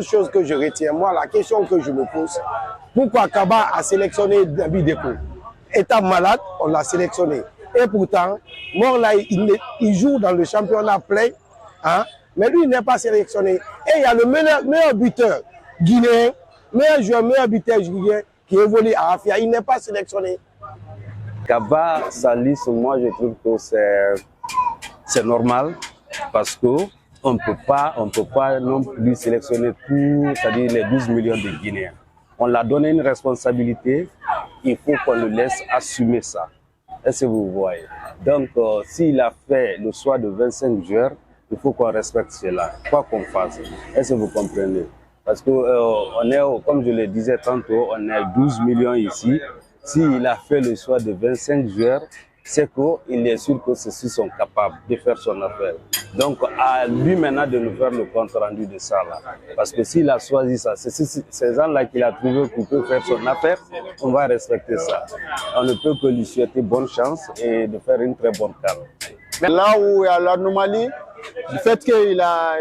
chose que je retiens, moi, la question que je me pose, pourquoi Kaba a sélectionné Nabi Deko? Étant malade, on l'a sélectionné. Et pourtant, Morla, il joue dans le championnat plein, hein, mais lui, il n'est pas sélectionné. Et il y a le meilleur buteur guinéen, meilleur buteur guinéen qui évolue à Afia, il n'est pas sélectionné. Kaba, sa liste, moi, je trouve que c'est normal parce que on ne peut pas non plus sélectionner tout, c'est-à-dire les 12 millions de Guinéens. On l'a donné une responsabilité, il faut qu'on le laisse assumer ça. Est-ce que vous voyez? Donc, s'il a fait le choix de 25 joueurs, il faut qu'on respecte cela, quoi qu'on fasse. Est-ce que vous comprenez? Parce que on est, comme je le disais tantôt, on est 12 millions ici. S'il a fait le choix de 25 joueurs, c'est qu'il est sûr que ceux-ci sont capables de faire son affaire. Donc, à lui maintenant de nous faire le compte rendu de ça là. Parce que s'il a choisi ça, ces gens-là qu'il a trouvé pour faire son affaire, on va respecter ça. On ne peut que lui souhaiter bonne chance et de faire une très bonne carte. Là où il y a l'anomalie, du fait qu'il n'a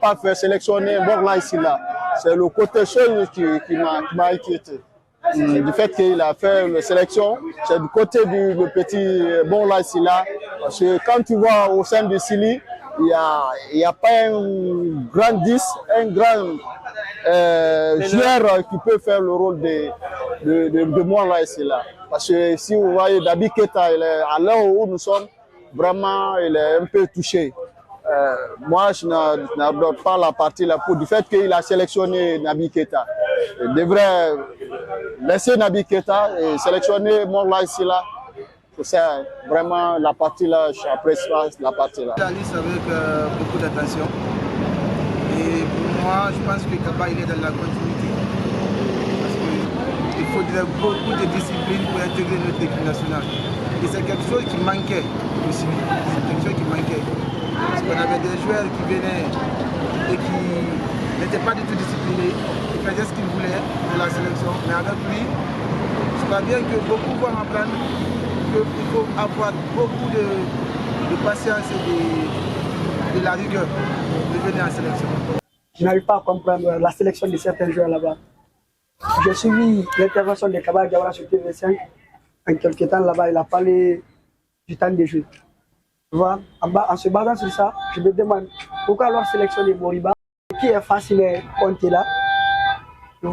pas fait sélectionner Morla ici là, c'est le côté seul qui m'a inquiété. Du fait qu'il a fait une sélection, c'est du côté du petit Morla ici là, parce que quand tu vois au sein du Sili, il n'y a pas un grand 10, un grand joueur qui peut faire le rôle de Morla ici là. Parce que si vous voyez Naby Keita, à l'heure où nous sommes, vraiment il est un peu touché. Moi, je n'aborde pas la partie là pour du fait qu'il a sélectionné Naby Keita. Il devrait laisser Naby Keita et sélectionner Morla ici là. C'est vraiment la partie là, j'apprécie la partie là. La liste avec beaucoup d'attention. Et pour moi, je pense que Kaba il est dans la continuité. Parce qu'il faudrait beaucoup de discipline pour intégrer notre équipe nationale. Et c'est quelque chose qui manquait aussi. C'est quelque chose qui manquait. Parce qu'on avait des joueurs qui venaient et qui n'étaient pas du tout disciplinés, qui faisaient ce qu'ils voulaient pour la sélection. Mais avec lui, je crois bien que beaucoup vont apprendre qu'il faut avoir beaucoup de patience et de la rigueur pour venir en sélection. Je n'arrive pas à comprendre la sélection de certains joueurs là-bas. J'ai suivi l'intervention de Kaba Diawara sur TV5. En quelques temps là-bas, il a parlé du temps de jeu. En se basant sur ça, je me demande pourquoi alors sélectionner Moriba, qui est facile à compter là. Il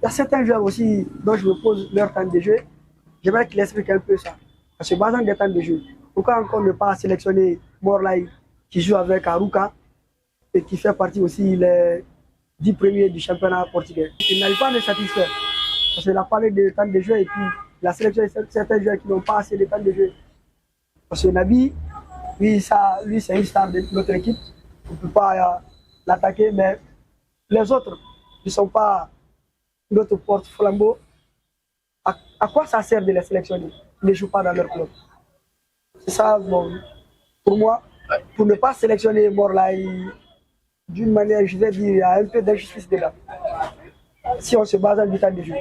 y a certains joueurs aussi dont je me pose leur temps de jeu. J'aimerais qu'il explique un peu ça. En se basant des temps de jeu, pourquoi encore ne pas sélectionner Morlaï qui joue avec Aruka et qui fait partie aussi les 10 premiers du championnat portugais. Il n'arrive pas à me satisfaire. Parce qu'il a parlé de temps de jeu et puis il a sélectionné certains joueurs qui n'ont pas assez de temps de jeu. Parce que Naby, lui c'est une star de notre équipe. On ne peut pas l'attaquer, mais les autres ne sont pas notre porte-flambeau. À quoi ça sert de les sélectionner? Ils ne jouent pas dans leur club. C'est ça, bon, pour moi, pour ne pas sélectionner Morlaï, d'une manière, je vais dire, il y a un peu d'injustice dedans. Si on se base dans du temps de jeu.